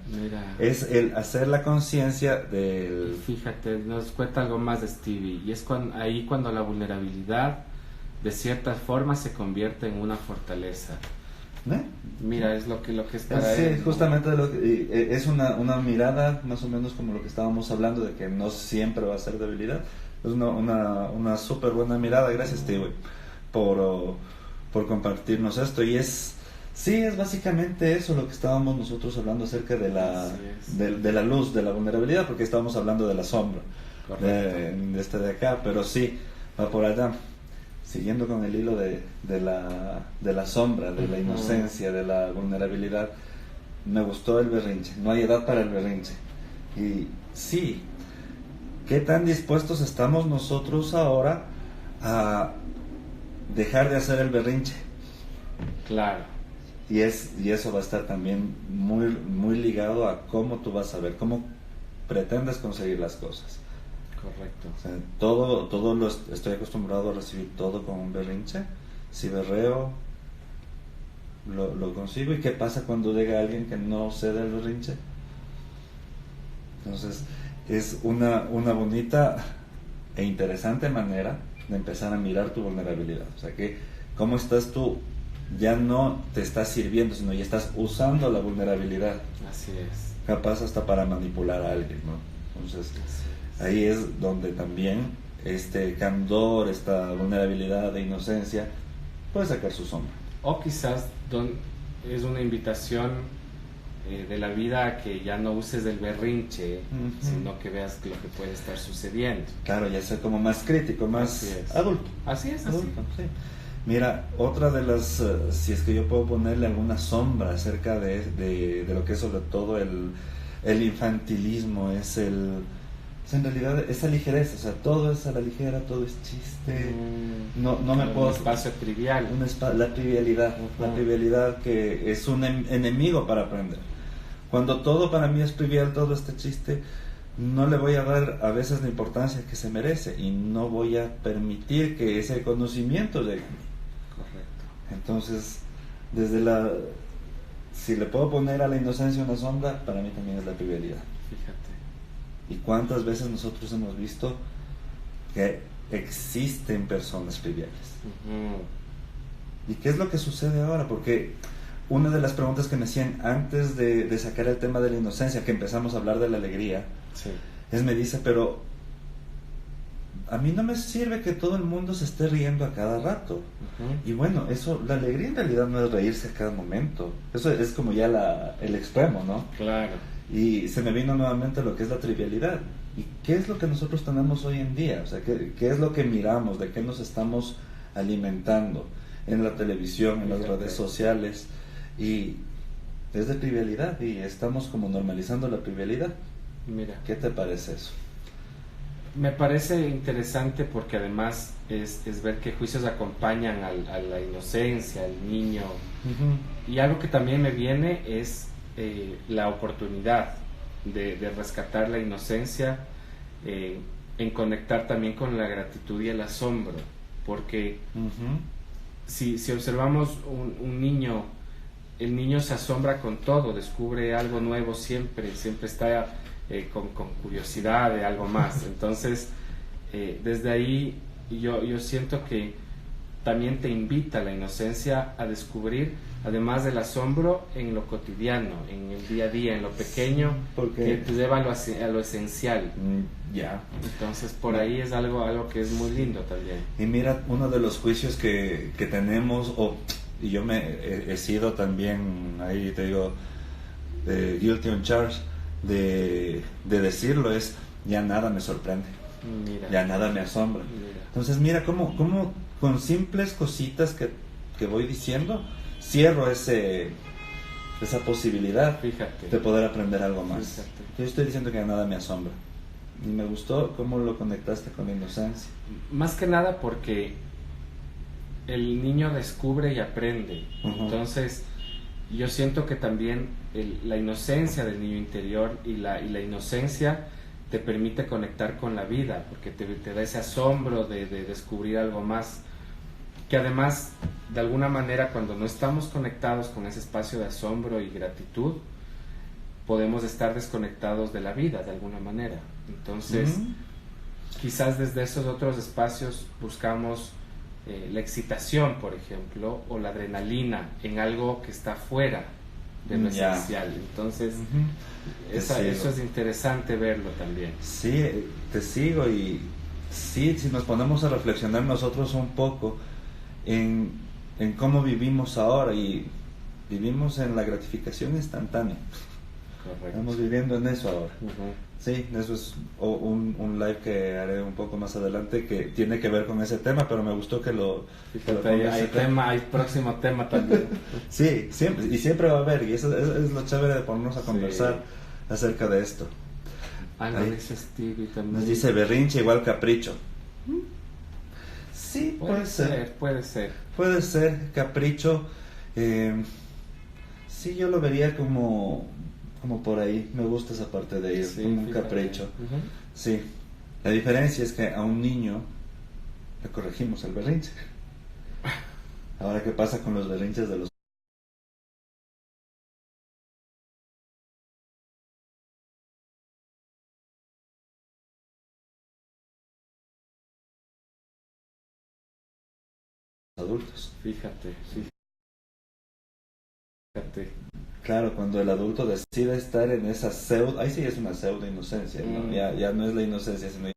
A: Es el hacer la conciencia del...
B: Fíjate, nos cuenta algo más de Stevie, y es ahí cuando la vulnerabilidad de cierta forma se convierte en una fortaleza. Mira, es lo que es para él.
A: Sí, justamente es una mirada más o menos como lo que estábamos hablando, de que no siempre va a ser debilidad. Es una súper buena mirada. Gracias, Steve, por compartirnos esto. Y es básicamente eso lo que estábamos nosotros hablando acerca de la luz, de la vulnerabilidad, porque estábamos hablando de la sombra de acá, pero sí, va por allá. Siguiendo con el hilo de la sombra, de la inocencia, de la vulnerabilidad, me gustó el berrinche. No hay edad para el berrinche. Y sí, ¿qué tan dispuestos estamos nosotros ahora a dejar de hacer el berrinche?
B: Claro.
A: Y eso va a estar también muy, muy ligado a cómo tú vas a ver, cómo pretendes conseguir las cosas.
B: Correcto.
A: O sea, todo estoy acostumbrado a recibir todo con un berrinche. Si berreo, lo consigo. ¿Y qué pasa cuando llega alguien que no cede el berrinche? Entonces, es una bonita e interesante manera de empezar a mirar tu vulnerabilidad. O sea, que cómo estás tú, ya no te estás sirviendo, sino ya estás usando la vulnerabilidad.
B: Así es.
A: Capaz hasta para manipular a alguien, ¿no? Entonces, ahí es donde también este candor, esta vulnerabilidad de inocencia puede sacar su sombra.
B: O quizás es una invitación de la vida a que ya no uses el berrinche, sino que veas lo que puede estar sucediendo.
A: Claro, ya ser como más crítico, más adulto.
B: Así es,
A: adulto, así. Sí. Mira, otra de las, si es que yo puedo ponerle alguna sombra acerca de lo que es sobre todo el infantilismo, es en realidad esa ligereza, o sea, todo es a la ligera, todo es chiste, no me puedo...
B: Un espacio trivial.
A: La trivialidad que es un enemigo para aprender. Cuando todo para mí es trivial, todo este chiste, no le voy a dar a veces la importancia que se merece y no voy a permitir que ese conocimiento llegue.
B: Correcto.
A: Entonces, si le puedo poner a la inocencia una sombra, para mí también es la trivialidad.
B: Fíjate.
A: ¿Y cuántas veces nosotros hemos visto que existen personas triviales? ¿Y qué es lo que sucede ahora? Porque una de las preguntas que me hacían antes de sacar el tema de la inocencia, que empezamos a hablar de la alegría, me dice, pero a mí no me sirve que todo el mundo se esté riendo a cada rato. Y bueno, la alegría en realidad no es reírse a cada momento. Eso es como ya el extremo, ¿no?
B: Claro.
A: Y se me vino nuevamente lo que es la trivialidad. ¿Y qué es lo que nosotros tenemos hoy en día? O sea, ¿qué es lo que miramos? ¿De qué nos estamos alimentando? En la televisión, en las redes sociales. Y es de trivialidad y estamos como normalizando la trivialidad.
B: Mira.
A: ¿Qué te parece eso?
B: Me parece interesante porque además es ver qué juicios acompañan a la inocencia, al niño. Y algo que también me viene es la oportunidad de rescatar la inocencia, en conectar también con la gratitud y el asombro. Porque si observamos un niño, el niño se asombra con todo, descubre algo nuevo siempre está con curiosidad de algo más. Entonces, desde ahí yo siento que también te invita la inocencia a descubrir, además del asombro, en lo cotidiano, en el día a día, en lo pequeño, que te lleva a lo esencial. Entonces, por ahí es algo que es muy lindo también.
A: Y mira, uno de los juicios que tenemos, y yo he sido también, ahí te digo, guilty on charge, de decirlo, es ya nada me sorprende. Ya nada me asombra. Entonces mira cómo con simples cositas que voy diciendo cierro esa posibilidad.
B: Fíjate.
A: De poder aprender algo más.
B: Fíjate.
A: Yo estoy diciendo que ya nada me asombra y me gustó cómo lo conectaste con la inocencia.
B: Más que nada porque el niño descubre y aprende. Entonces yo siento que también la inocencia del niño interior y la inocencia te permite conectar con la vida, porque te da ese asombro de descubrir algo más, que además, de alguna manera, cuando no estamos conectados con ese espacio de asombro y gratitud, podemos estar desconectados de la vida, de alguna manera. Entonces, quizás desde esos otros espacios buscamos la excitación, por ejemplo, o la adrenalina en algo que está fuera de lo esencial. Entonces, eso es interesante verlo también.
A: Sí, te sigo. Y sí, si nos ponemos a reflexionar nosotros un poco en cómo vivimos ahora, y vivimos en la gratificación instantánea.
B: Correcto.
A: Estamos viviendo en eso ahora. Sí, eso es un live que haré un poco más adelante que tiene que ver con ese tema, pero me gustó que lo...
B: hay próximo tema también.
A: Sí, siempre va a haber, y eso es lo chévere de ponernos a conversar acerca de esto.
B: Dice Stevie también.
A: Nos dice berrinche igual capricho. Sí, puede ser. Puede ser capricho. Sí, yo lo vería como por ahí. Me gusta esa parte de ello, como un capricho. Sí. La diferencia es que a un niño le corregimos el berrinche. Ahora, ¿qué pasa con los berrinches de los adultos.
B: Fíjate.
A: Claro, cuando el adulto decide estar en esa pseudo, ahí sí es una pseudo inocencia, ¿no? Ya no es la inocencia, sino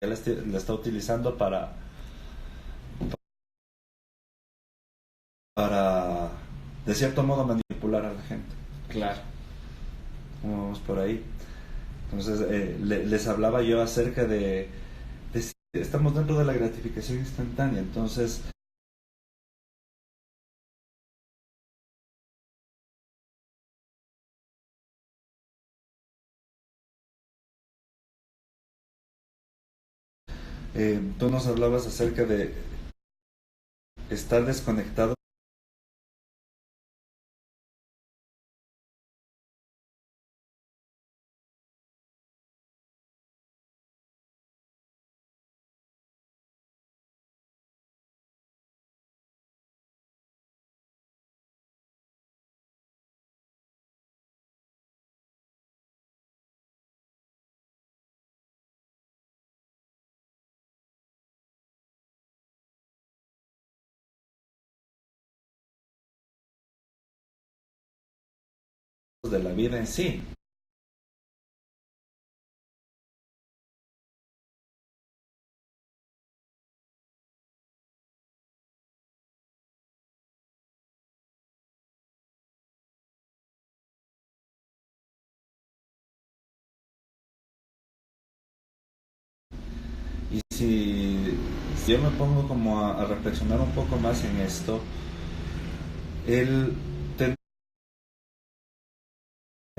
A: ya la está utilizando para, de cierto modo, manipular a la gente.
B: Claro.
A: Vamos por ahí. Entonces, les hablaba yo acerca estamos dentro de la gratificación instantánea, entonces tú nos hablabas acerca de estar desconectado. De la vida en sí. Y si yo me pongo como a reflexionar un poco más en esto, el tener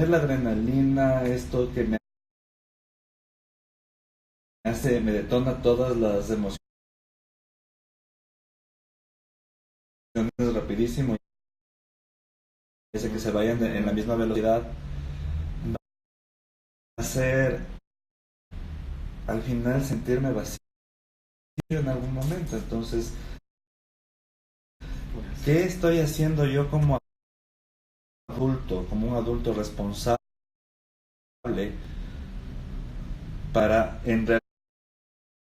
A: la adrenalina, esto que me detona todas las emociones rapidísimo, y hace que se vayan en la misma velocidad, va a hacer al final sentirme vacío en algún momento. Entonces, ¿qué estoy haciendo yo como adulto, como un adulto responsable, para en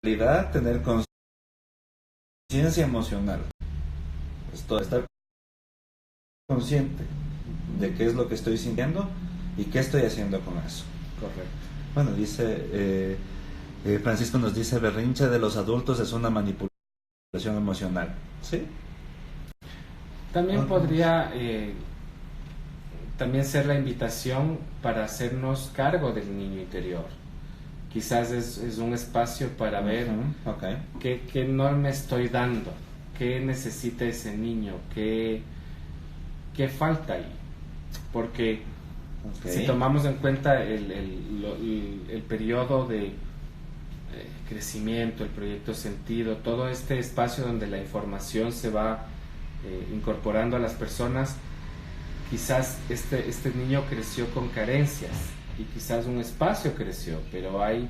A: realidad tener conciencia emocional? Estar consciente de qué es lo que estoy sintiendo y qué estoy haciendo con eso.
B: Correcto.
A: Bueno, dice Francisco, nos dice: berrinche de los adultos es una manipulación emocional. ¿Sí?
B: También podría también ser la invitación para hacernos cargo del niño interior. Quizás es un espacio para ver
A: Okay.
B: qué no me estoy dando, qué necesita ese niño, qué falta ahí. Porque si tomamos en cuenta el periodo de crecimiento, el proyecto sentido, todo este espacio donde la información se va incorporando a las personas, quizás este niño creció con carencias y quizás un espacio creció, pero hay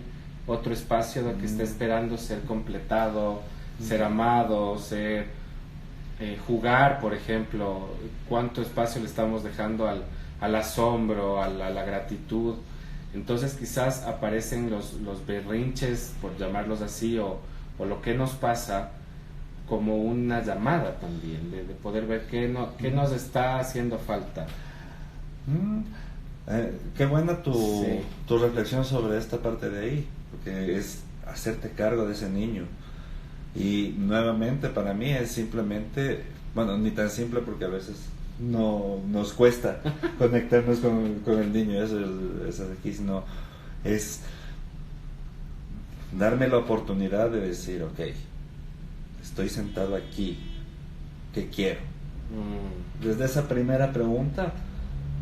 B: otro espacio que está esperando ser completado, ser amado, jugar, por ejemplo. ¿Cuánto espacio le estamos dejando al asombro, a la gratitud? Entonces quizás aparecen los berrinches, por llamarlos así, o lo que nos pasa, como una llamada también, de poder ver qué nos está haciendo falta.
A: Qué buena tu reflexión sobre esta parte de ahí, porque es hacerte cargo de ese niño. Y nuevamente para mí es simplemente, bueno, ni tan simple, porque a veces no nos cuesta conectarnos con el niño, eso es aquí, sino es darme la oportunidad de decir: ok, estoy sentado aquí, ¿qué quiero? Desde esa primera pregunta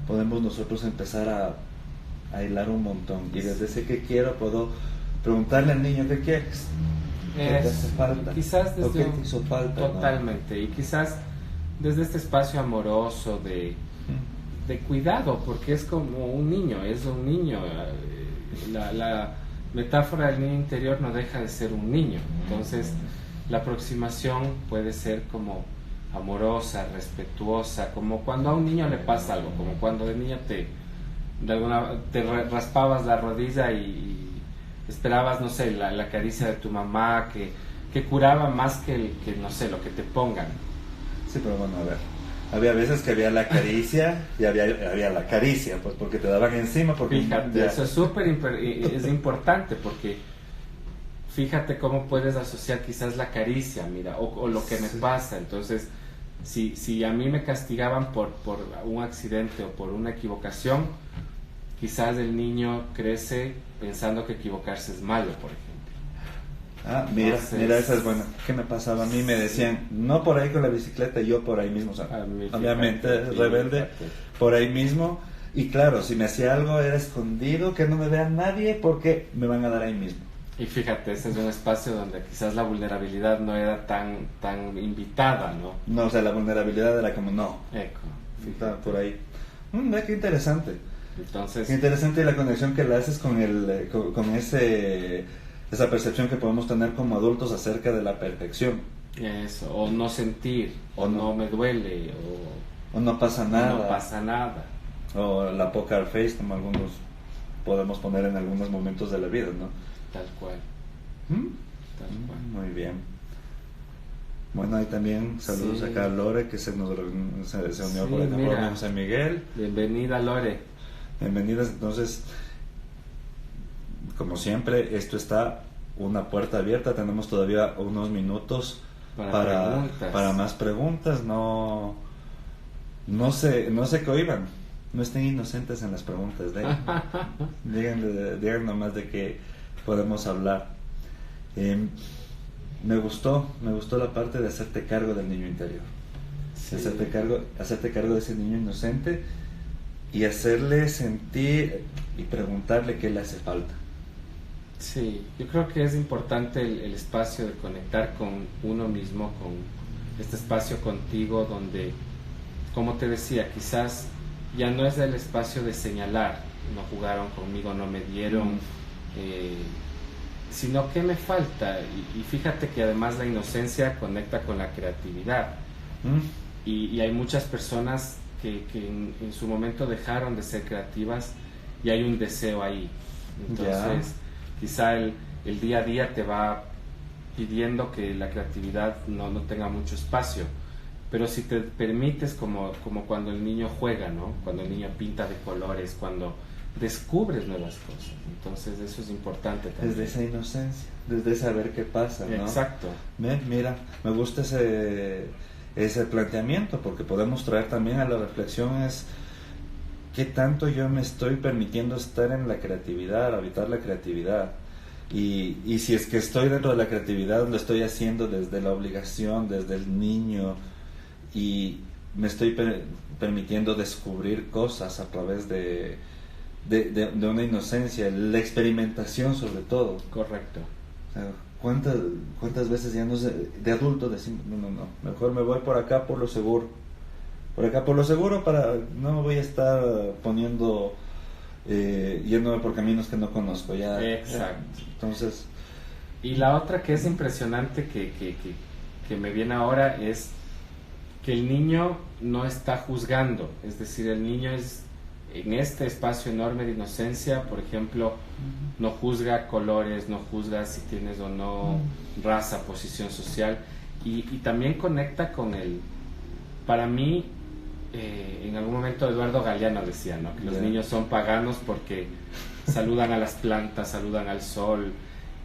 A: podemos nosotros empezar a hilar un montón, y desde ese ¿qué quiero? Puedo preguntarle al niño: ¿qué quieres? ¿Qué te hace falta?
B: Quizás desde
A: ¿O qué te hizo falta?
B: Totalmente, ¿no? Y quizás desde este espacio amoroso de cuidado, porque es como un niño, la metáfora del niño interior no deja de ser un niño. Entonces, la aproximación puede ser como amorosa, respetuosa, como cuando a un niño le pasa algo, como cuando de niño te raspabas la rodilla y esperabas, no sé, la caricia de tu mamá, que curaba más que no sé, lo que te pongan.
A: Sí, pero bueno, a ver, había veces que había la caricia y había la caricia, pues porque te daban encima. Porque
B: fíjate,
A: ya...
B: eso es importante, porque fíjate cómo puedes asociar quizás la caricia, mira, o lo que me pasa. Entonces, si a mí me castigaban por un accidente o por una equivocación, quizás el niño crece pensando que equivocarse es malo, por ejemplo.
A: Ah, mira, esa es buena. ¿Qué me pasaba? A mí me decían, no por ahí con la bicicleta, yo por ahí mismo, o sea, obviamente rebelde, por ahí mismo. Y claro, si me hacía algo era escondido, que no me vea nadie, porque me van a dar ahí mismo.
B: Y fíjate, ese es un espacio donde quizás la vulnerabilidad no era tan invitada, ¿no?
A: No, o sea, la vulnerabilidad era como, no.
B: Eco.
A: Por ahí. Ve qué interesante.
B: Entonces,
A: qué interesante la conexión que le haces con esa percepción que podemos tener como adultos acerca de la perfección.
B: Eso, o no sentir, o no me duele,
A: o no pasa nada.
B: No pasa nada.
A: O la poker face, como algunos podemos poner en algunos momentos de la vida, ¿no?
B: Tal cual.
A: Muy bien. Bueno, ahí también saludos acá a Lore, que se unió por acá por José Miguel.
B: Bienvenida, Lore.
A: Bienvenidas. Entonces, como siempre, esto está una puerta abierta. Tenemos todavía unos minutos para más preguntas. No se cohiban. No estén inocentes en las preguntas. Digan nomás de que podemos hablar. Me gustó la parte de hacerte cargo del niño interior. Sí. Hacerte cargo de ese niño inocente y hacerle sentir y preguntarle qué le hace falta.
B: Sí, yo creo que es importante el espacio de conectar con uno mismo, con este espacio contigo donde, como te decía, quizás ya no es el espacio de señalar, no jugaron conmigo, no me dieron, sino que me falta. Y fíjate que además la inocencia conecta con la creatividad. Y hay muchas personas que en su momento dejaron de ser creativas y hay un deseo ahí. Entonces, quizá el día a día te va pidiendo que la creatividad no tenga mucho espacio. Pero si te permites, como cuando el niño juega, ¿no? Cuando el niño pinta de colores, cuando descubres nuevas cosas. Entonces eso es importante también.
A: Desde esa inocencia, desde saber qué pasa, ¿no?
B: Exacto.
A: Mira, me gusta ese planteamiento, porque podemos traer también a la reflexión es qué tanto yo me estoy permitiendo estar en la creatividad, habitar la creatividad. Y si es que estoy dentro de la creatividad, lo estoy haciendo desde la obligación, desde el niño, y me estoy permitiendo descubrir cosas a través de una inocencia, la experimentación sobre todo.
B: Correcto.
A: O sea, ¿cuántas veces ya de adulto decimos, no, mejor me voy por acá por lo seguro, para no me voy a estar poniendo yéndome por caminos que no conozco ya.
B: Exacto.
A: Entonces,
B: y la otra que es impresionante que me viene ahora es que el niño no está juzgando, es decir, el niño es en este espacio enorme de inocencia, por ejemplo, no juzga colores, no juzga si tienes o no raza, posición social, y también conecta con para mí, en algún momento Eduardo Galeano decía, ¿no? Que los niños son paganos porque saludan a las plantas, saludan al sol,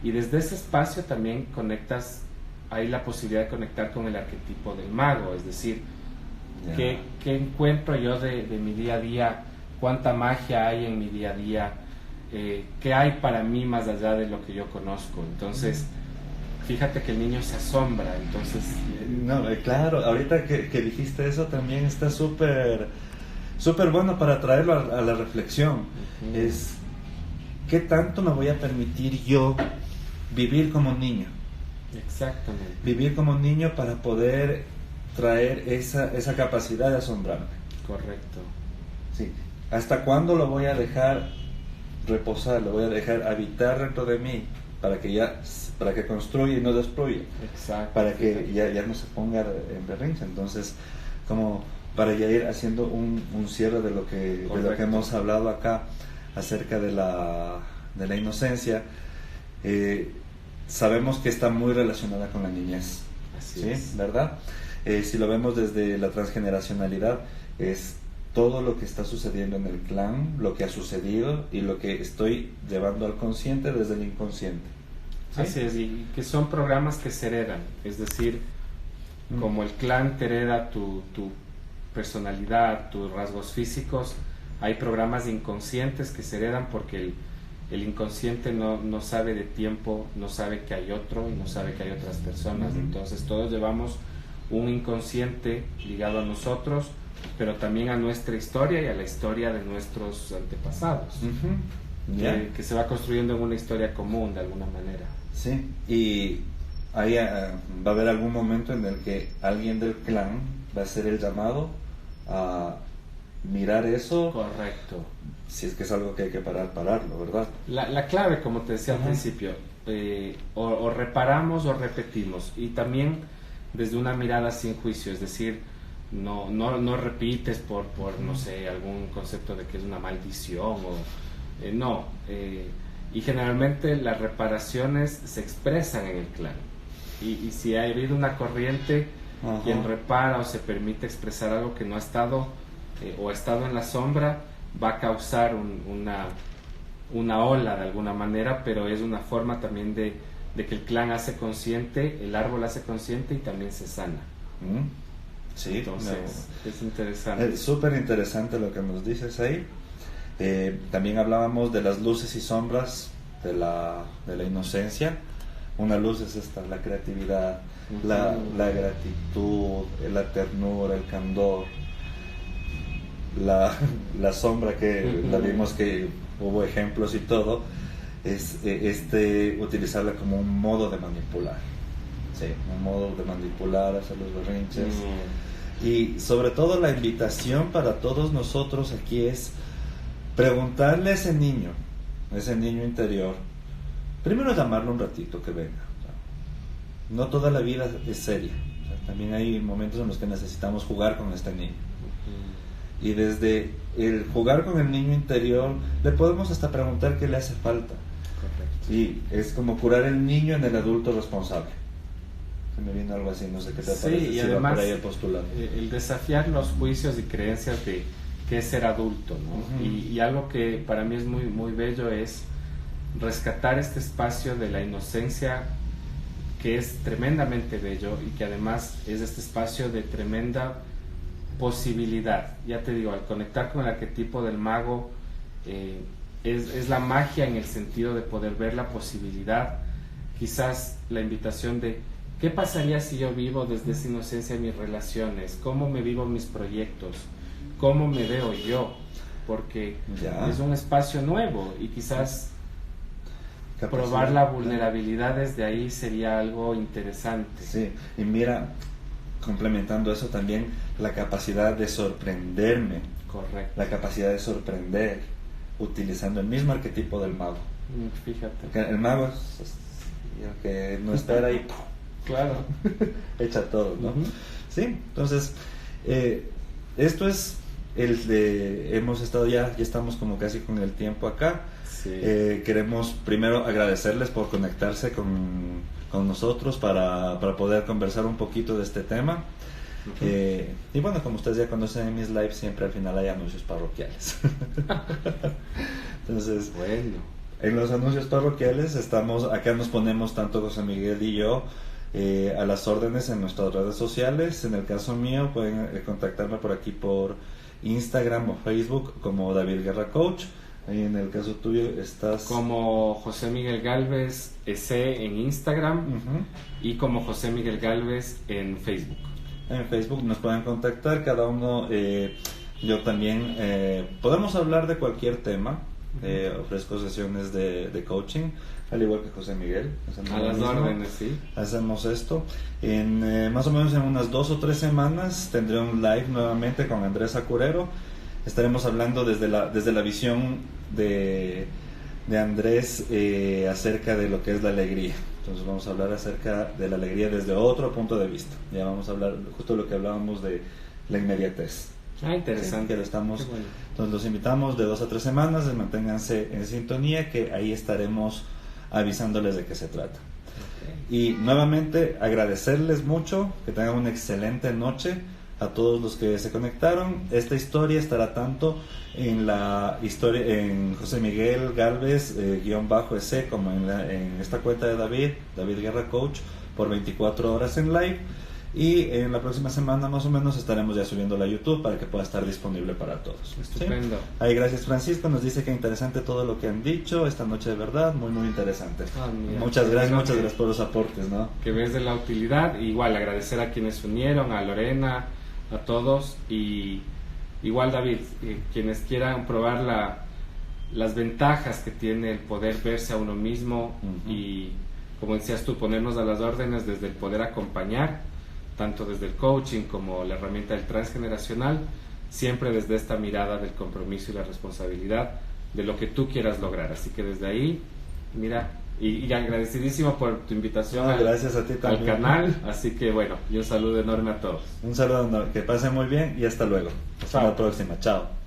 B: y desde ese espacio también conectas, hay la posibilidad de conectar con el arquetipo del mago, es decir, ¿qué encuentro yo de mi día a día? ¿Cuánta magia hay en mi día a día? ¿Qué hay para mí más allá de lo que yo conozco? Entonces, fíjate que el niño se asombra, entonces...
A: No, claro, ahorita que dijiste eso también está súper bueno para traerlo a la reflexión. Es, ¿qué tanto me voy a permitir yo vivir como un niño?
B: Exactamente.
A: Vivir como un niño para poder traer esa capacidad de asombrarme.
B: Correcto.
A: Sí. ¿Hasta cuándo lo voy a dejar reposar, lo voy a dejar habitar dentro de mí para que construya y no destruya.
B: Exacto.
A: Para que ya no se ponga en berrinche. Entonces, como para ya ir haciendo un cierre de lo que hemos hablado acá acerca de la inocencia, sabemos que está muy relacionada con la niñez.
B: Así
A: ¿sí?
B: es.
A: ¿Verdad? Si lo vemos desde la transgeneracionalidad, es todo lo que está sucediendo en el clan, lo que ha sucedido y lo que estoy llevando al consciente desde el inconsciente.
B: ¿Sí? Así es, y que son programas que se heredan, es decir, como el clan te hereda tu personalidad, tus rasgos físicos, hay programas inconscientes que se heredan porque el inconsciente no sabe de tiempo, no sabe que hay otro y no sabe que hay otras personas. Entonces todos llevamos un inconsciente ligado a nosotros, pero también a nuestra historia y a la historia de nuestros antepasados, que se va construyendo en una historia común de alguna manera.
A: Sí, y ahí va a haber algún momento en el que alguien del clan va a hacer el llamado a mirar eso.
B: Correcto.
A: Si es que es algo que hay que pararlo, ¿verdad?
B: La clave, como te decía al principio, o reparamos o repetimos, y también desde una mirada sin juicio, es decir, no repites por no sé, algún concepto de que es una maldición y generalmente las reparaciones se expresan en el clan, y si ha habido una corriente, quien repara o se permite expresar algo que no ha estado o ha estado en la sombra, va a causar una ola de alguna manera, pero es una forma también de que el clan hace consciente, el árbol hace consciente y también se sana.
A: Sí,
B: entonces es interesante.
A: Es súper interesante lo que nos dices ahí. También hablábamos de las luces y sombras de la inocencia. Una luz es la creatividad, la gratitud, la ternura, el candor. La sombra que la vimos, que hubo ejemplos y todo, es utilizarla como un modo de manipular. Sí, un modo de manipular, hacer los berrinches. Y sobre todo la invitación para todos nosotros aquí es preguntarle a ese niño interior, primero llamarlo un ratito que venga. No toda la vida es seria. También hay momentos en los que necesitamos jugar con este niño. Y desde el jugar con el niño interior le podemos hasta preguntar qué le hace falta.
B: Correcto.
A: Y es como curar el niño en el adulto responsable. Se me viene algo así, no sé qué te parece.
B: Y además
A: por ahí el postulado.
B: El desafiar los juicios y creencias de qué es ser adulto, ¿no? Y algo que para mí es muy, muy bello es rescatar este espacio de la inocencia, que es tremendamente bello y que además es este espacio de tremenda posibilidad. Ya te digo, al conectar con el arquetipo del mago, es la magia en el sentido de poder ver la posibilidad, quizás la invitación de ¿qué pasaría si yo vivo desde esa inocencia en mis relaciones? ¿Cómo me vivo mis proyectos? ¿Cómo me veo yo? Porque es un espacio nuevo y quizás probar la vulnerabilidad desde ahí sería algo interesante.
A: Sí, y mira, complementando eso también, la capacidad de sorprenderme.
B: Correcto.
A: La capacidad de sorprender utilizando el mismo arquetipo del mago.
B: Fíjate.
A: Porque el mago es el que no espera y
B: claro,
A: echa todo, ¿no? Sí, entonces esto es hemos estado ya estamos como casi con el tiempo acá.
B: Sí.
A: Queremos primero agradecerles por conectarse con nosotros para poder conversar un poquito de este tema. Y bueno, como ustedes ya conocen en mis lives, siempre al final hay anuncios parroquiales. Entonces,
B: bueno,
A: en los anuncios parroquiales acá nos ponemos tanto José Miguel y yo a las órdenes en nuestras redes sociales. En el caso mío pueden contactarme por aquí por Instagram o Facebook como David Guerra Coach. Y en el caso tuyo estás
B: como José Miguel Galvez S en Instagram y como José Miguel Galvez en Facebook.
A: En Facebook nos pueden contactar cada uno. Yo también podemos hablar de cualquier tema. Ofrezco sesiones de coaching, al igual que José Miguel.
B: A las órdenes, sí.
A: Hacemos esto. Más o menos en unas 2 o 3 semanas tendré un live nuevamente con Andrés Acurero. Estaremos hablando desde la visión de de Andrés acerca de lo que es la alegría. Entonces vamos a hablar acerca de la alegría desde otro punto de vista. Ya vamos a hablar justo lo que hablábamos de la inmediatez.
B: Interesante.
A: Sí, que lo estamos, bueno. Entonces los invitamos de 2 a 3 semanas, manténganse en sintonía, que ahí estaremos avisándoles de qué se trata. Y nuevamente agradecerles mucho, que tengan una excelente noche a todos los que se conectaron. Esta historia estará tanto en la historia en José Miguel Galvez _EC como en esta cuenta de David Guerra Coach por 24 horas en live, y en la próxima semana más o menos estaremos ya subiendo a YouTube para que pueda estar disponible para todos.
B: Estupendo.
A: ¿Sí? Ahí gracias Francisco, nos dice que interesante todo lo que han dicho esta noche, de verdad, muy muy interesante. Muchas gracias por los aportes, ¿no?
B: Que ves de la utilidad. Igual agradecer a quienes se unieron, a Lorena, a todos, y igual David, quienes quieran probar las ventajas que tiene el poder verse a uno mismo, y como decías tú, ponernos a las órdenes desde el poder acompañar, tanto desde el coaching como la herramienta del transgeneracional, siempre desde esta mirada del compromiso y la responsabilidad de lo que tú quieras lograr. Así que desde ahí, mira, y agradecidísimo por tu invitación
A: gracias a ti
B: al canal. Así que bueno, y un saludo enorme a todos.
A: Un saludo, que pasen muy bien y hasta luego. Hasta la próxima. Chao.